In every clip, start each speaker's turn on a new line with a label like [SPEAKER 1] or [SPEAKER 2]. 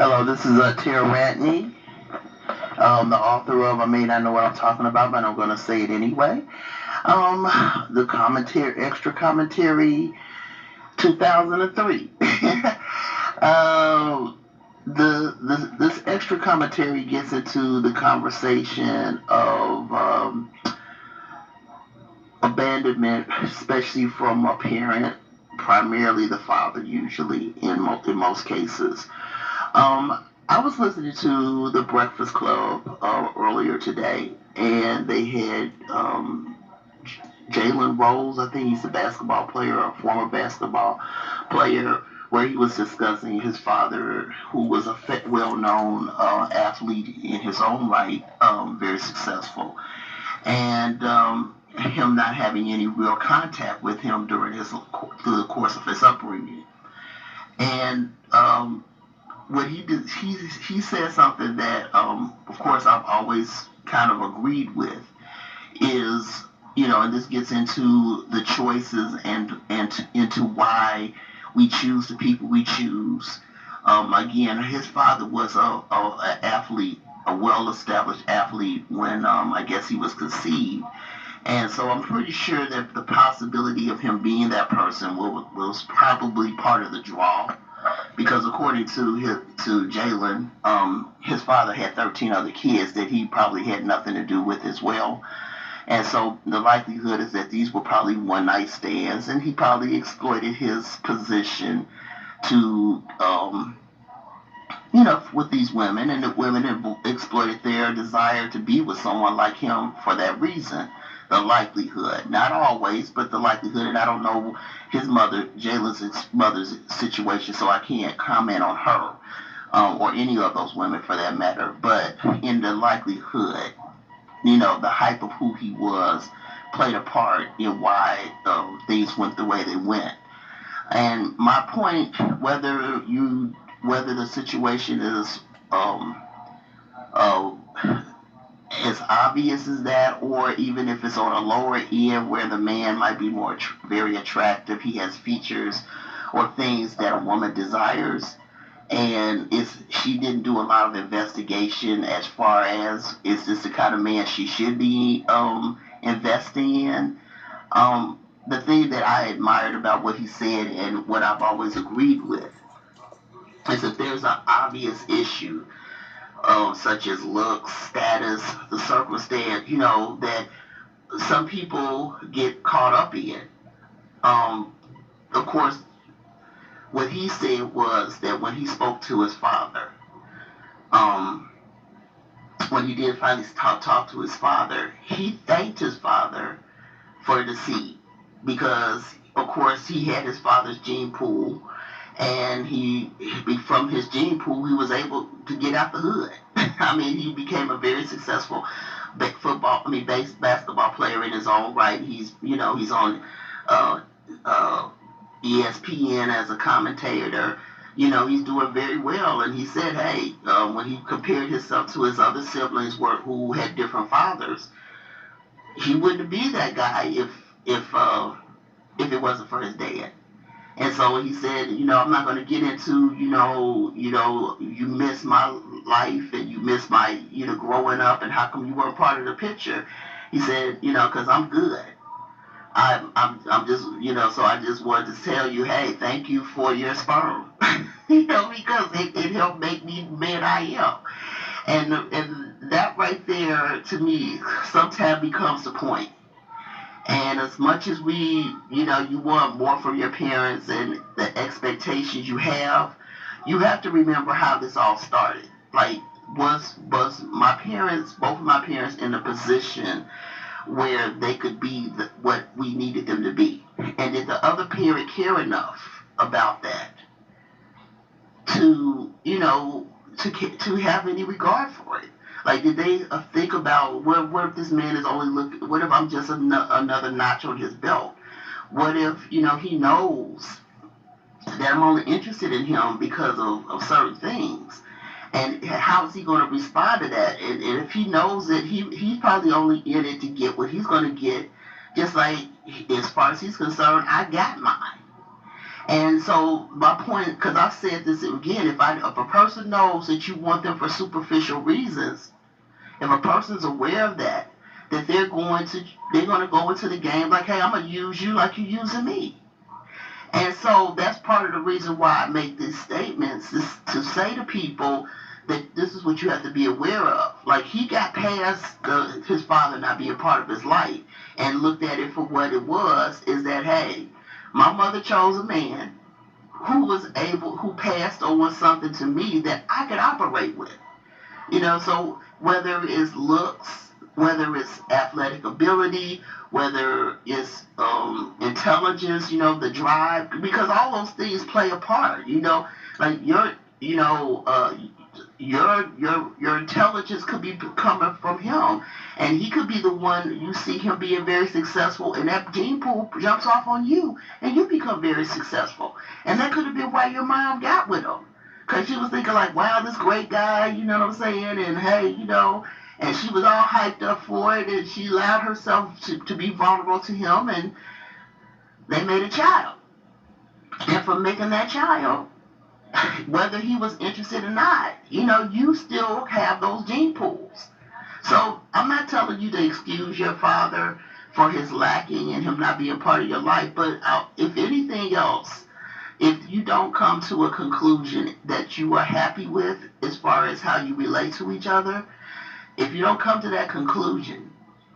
[SPEAKER 1] Hello, this is Tara Ratney, the author of I May Not Know What I'm Talking About, but I'm going to say it anyway. Um, the commentary, extra commentary, 2003. This extra commentary gets into the conversation of abandonment, especially from a parent, primarily the father, usually in most cases. Um, I was listening to the Breakfast Club earlier today, and they had Jalen Rose. I think he's a basketball player, a former basketball player, where he was discussing his father, who was a well-known athlete in his own right, very successful, and him not having any real contact with him through the course of his upbringing. And what he did, he said something that, of course, I've always kind of agreed with. Is and this gets into the choices and into why we choose the people we choose. Again, his father was a athlete, a well-established athlete when I guess he was conceived, and so I'm pretty sure that the possibility of him being that person was probably part of the draw because according to Jalen, his father had 13 other kids that he probably had nothing to do with as well, and so the likelihood is that these were probably one night stands, and he probably exploited his position to with these women, and the women exploited their desire to be with someone like him for that reason. The likelihood, not always, but the likelihood, and I don't know his mother, Jalen's mother's situation, so I can't comment on her or any of those women for that matter. But in the likelihood, the hype of who he was played a part in why things went the way they went. And my point, whether the situation is um, uh, as obvious as that, or even if it's on a lower end where the man might be very attractive, he has features or things that a woman desires, and she didn't do a lot of investigation as far as is this the kind of man she should be investing in. Um, the thing that I admired about what he said and what I've always agreed with is that there's an obvious issue, such as looks, status, the circumstance, that some people get caught up in. Um, of course, what he said was that when he spoke to his father, um, when he did finally talk to his father, he thanked his father for the seed because, of course, he had his father's gene pool, and from his gene pool, he was able to get out the hood. I mean, he became a very successful basketball player in his own right. He's on uh, uh, ESPN as a commentator. He's doing very well. And he said, hey, when he compared himself to his other siblings who had different fathers, he wouldn't be that guy if it wasn't for his dad. And so he said, I'm not going to get into, you miss my life and you miss my, growing up and how come you weren't part of the picture. He said, because I'm good. I'm just, so I just wanted to tell you, hey, thank you for your sperm, because it helped make me the man I am. And that right there, to me, sometimes becomes the point. And as much as you want more from your parents and the expectations you have to remember how this all started. Like, was my parents, both of my parents, in a position where they could be what we needed them to be? And did the other parent care enough about that to to have any regard for it? Like, did they think about what if this man is only looking? What if I'm just another notch on his belt? What if he knows that I'm only interested in him because of certain things? And how is he going to respond to that? And if he knows that he's probably only in it to get what he's going to get, just like as far as he's concerned, I got mine. And so my point, because I've said this again, if a person knows that you want them for superficial reasons, if a person's aware of that, that they're going to go into the game like, hey, I'm going to use you like you're using me. And so that's part of the reason why I make these statements, is to say to people that this is what you have to be aware of. Like, he got past his father not being part of his life and looked at it for what it was, is that, hey, my mother chose a man who passed on something to me that I could operate with. So whether it's looks, whether it's athletic ability, whether it's intelligence, the drive, because all those things play a part. Like you know, uh, your intelligence could be coming from him, and he could be the one you see him being very successful, and that gene pool jumps off on you, and you become very successful, and that could have been why your mom got with him, because she was thinking like, wow, this great guy, you know what I'm saying, and hey, and she was all hyped up for it, and she allowed herself to be vulnerable to him, and they made a child, and from making that child, whether he was interested or not, you still have those gene pools. So I'm not telling you to excuse your father for his lacking and him not being part of your life, but if anything else, if you don't come to a conclusion that you are happy with as far as how you relate to each other, if you don't come to that conclusion,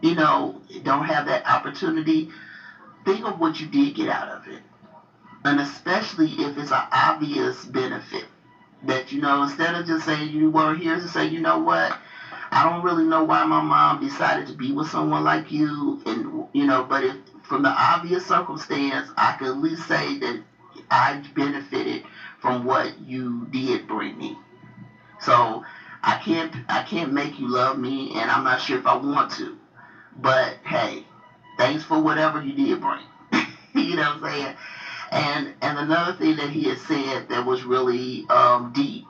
[SPEAKER 1] don't have that opportunity, think of what you did get out of it. And especially if it's an obvious benefit that, instead of just saying you were here to say, you know what, I don't really know why my mom decided to be with someone like you, and but if from the obvious circumstance, I could at least say that I benefited from what you did bring me. So I can't make you love me, and I'm not sure if I want to. But hey, thanks for whatever you did bring. You know what I'm saying? And another thing that he had said that was really deep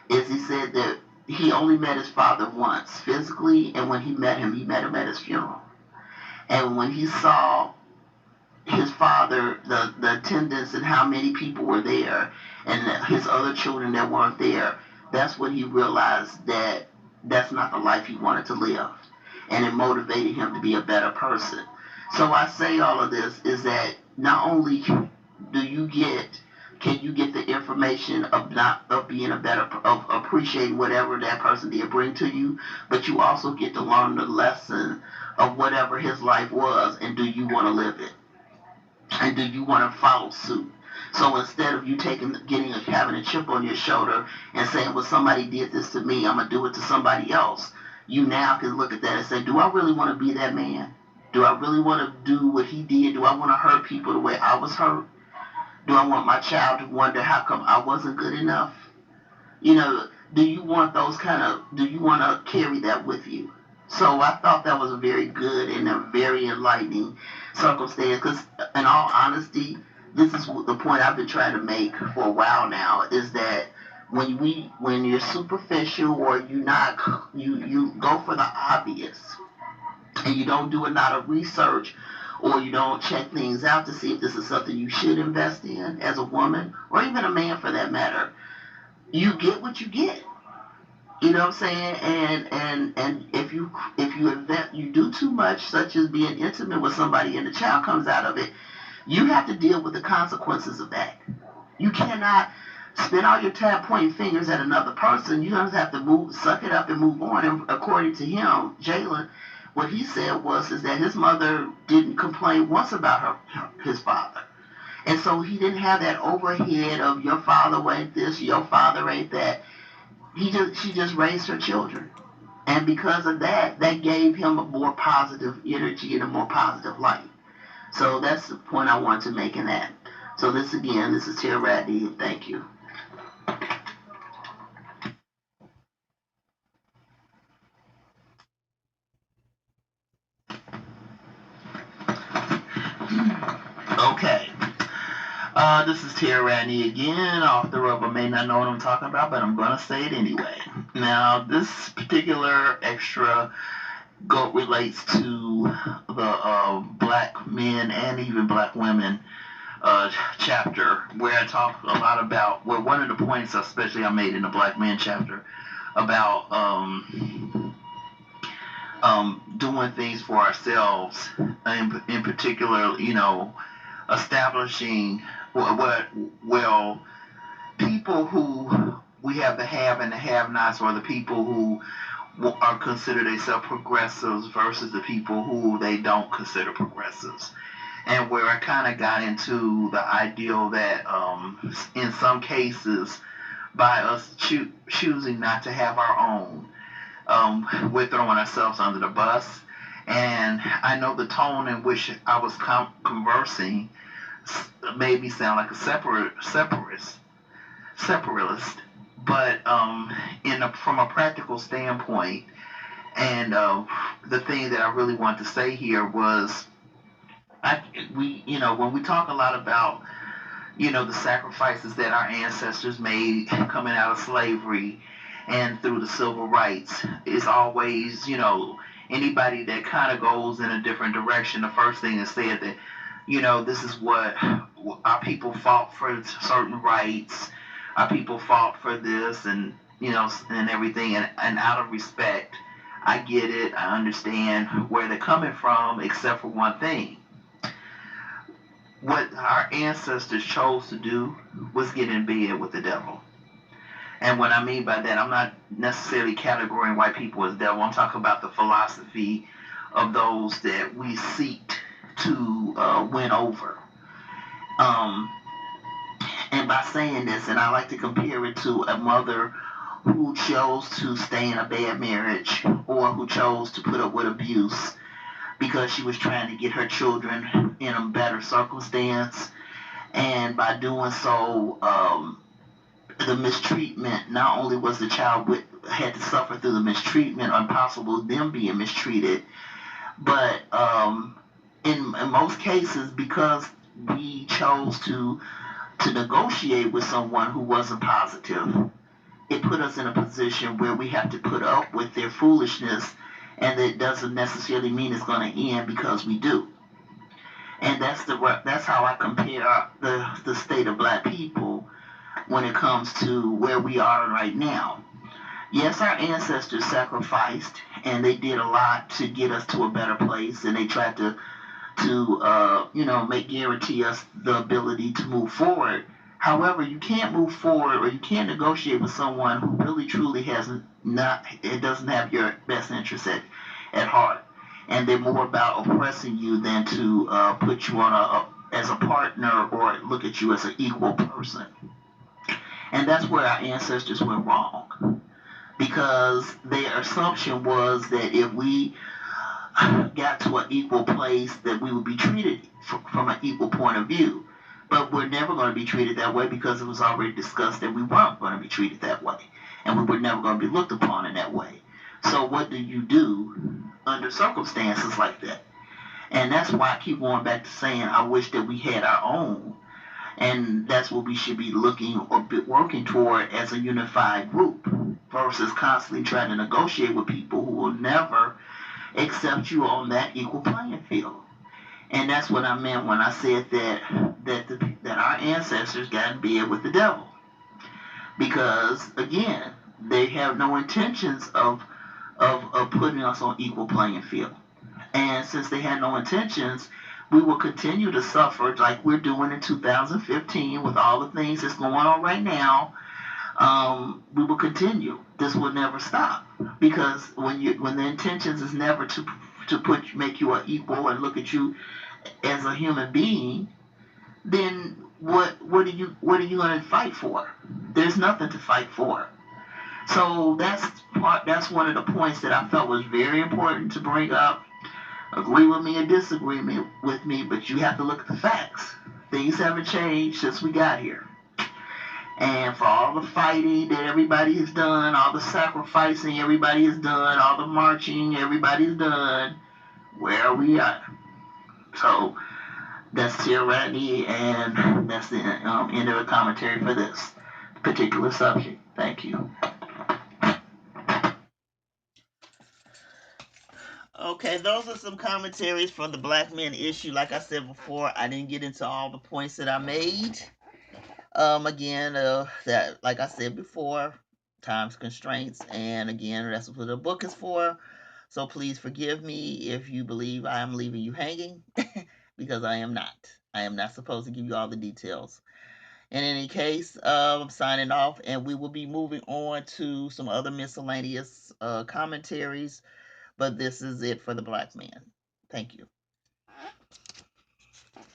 [SPEAKER 1] is he said that he only met his father once physically, and when he met him at his funeral. And when he saw his father, the attendance and how many people were there, and his other children that weren't there, that's when he realized that that's not the life he wanted to live, and it motivated him to be a better person. So I say all of this is that not only do you get can you get the information of not of being a better of appreciating whatever that person did bring to you, but you also get to learn the lesson of whatever his life was, and do you want to live it, and do you want to follow suit? So instead of you having a chip on your shoulder and saying, well, somebody did this to me, I'm gonna do it to somebody else, you now can look at that and say, do I really want to be that man? Do I really want to do what he did? Do I want to hurt people the way I was hurt? Do I want my child to wonder how come I wasn't good enough? You know, do you want to carry that with you? So I thought that was a very good and a very enlightening circumstance, because in all honesty, this is the point I've been trying to make for a while now, is that when you're superficial, or you go for the obvious, and you don't do a lot of research, or you don't check things out to see if this is something you should invest in as a woman, or even a man for that matter, you get what you get. You know what I'm saying? And if you do too much, such as being intimate with somebody, and the child comes out of it, you have to deal with the consequences of that. You cannot spend all your time pointing fingers at another person. You're gonna have to suck it up and move on. And according to him, Jalen, what he said is that his mother didn't complain once about his father, and so he didn't have that overhead of your father ain't this, your father ain't that. She just raised her children, and because of that, that gave him a more positive energy and a more positive light. So that's the point I wanted to make in that. So this is Tia Radney. Thank you. Okay. This is Tia Radney again, author of I May Not Know What I'm Talking About, but I'm going to say it anyway. Now, this particular extra relates to the black men and even black women uh, chapter where I talk a lot about, well, one of the points especially I made in the Black Men chapter about doing things for ourselves, in particular, establishing what, well, people who we have the have and the have-nots, or the people who are considered themselves progressives versus the people who they don't consider progressives. And where I kind of got into the ideal that in some cases, by us choosing not to have our own, we're throwing ourselves under the bus. And I know the tone in which I was conversing made me sound like a separatist. But from a practical standpoint, and the thing that I really want to say here was, when we talk a lot about, the sacrifices that our ancestors made coming out of slavery and through the civil rights, it's always, anybody that kind of goes in a different direction, the first thing is said that, this is what our people fought for, certain rights, our people fought for this, and, and everything. And out of respect, I get it, I understand where they're coming from, except for one thing. What our ancestors chose to do was get in bed with the devil. And what I mean by that, I'm not necessarily categorizing white people as devil. I'm talking about the philosophy of those that we seek to win over. Um, and by saying this, and I like to compare it to a mother who chose to stay in a bad marriage, or who chose to put up with abuse because she was trying to get her children in a better circumstance. And by doing so, the mistreatment, not only was the child had to suffer through the mistreatment, or possible them being mistreated, but in most cases, because we chose to negotiate with someone who wasn't positive, it put us in a position where we have to put up with their foolishness, and it doesn't necessarily mean it's going to end because we do. And that's how I compare the state of black people when it comes to where we are right now. Yes, our ancestors sacrificed, and they did a lot to get us to a better place, and they tried to make guarantee us the ability to move forward. However, you can't move forward, or you can't negotiate with someone who really truly has not it doesn't have your best interest at heart, and they're more about oppressing you than to put you on as a partner, or look at you as an equal person. And that's where our ancestors went wrong, because their assumption was that if we got to an equal place, that we would be treated from an equal point of view. But we're never going to be treated that way, because it was already discussed that we weren't going to be treated that way. And we were never going to be looked upon in that way. So what do you do under circumstances like that? And that's why I keep going back to saying I wish that we had our own. And that's what we should be looking or working toward as a unified group, versus constantly trying to negotiate with people who will never accept you on that equal playing field. And that's what I meant when I said that our ancestors got in bed with the devil, because again, they have no intentions of putting us on equal playing field. And since they had no intentions, we will continue to suffer like we're doing in 2015 with all the things that's going on right now. We will continue. This will never stop, because when the intentions is never to make you an equal and look at you as a human being, then what are you going to fight for? There's nothing to fight for. So that's one of the points that I felt was very important to bring up. Agree with me or disagree with me, but you have to look at the facts. Things haven't changed since we got here. And for all the fighting that everybody has done, all the sacrificing everybody has done, all the marching everybody's done, where are we at? So that's tyranny, and that's the end of the commentary for this particular subject. Thank you. Okay, those are some commentaries from the black men issue. Like I said before, I didn't get into all the points that I made. Again, that like I said before, time's constraints, and again, that's what the book is for. So please forgive me if you believe I am leaving you hanging, because I am not. I am not supposed to give you all the details. In any case, I'm signing off, and we will be moving on to some other miscellaneous commentaries. But this is it for the black man. Thank you.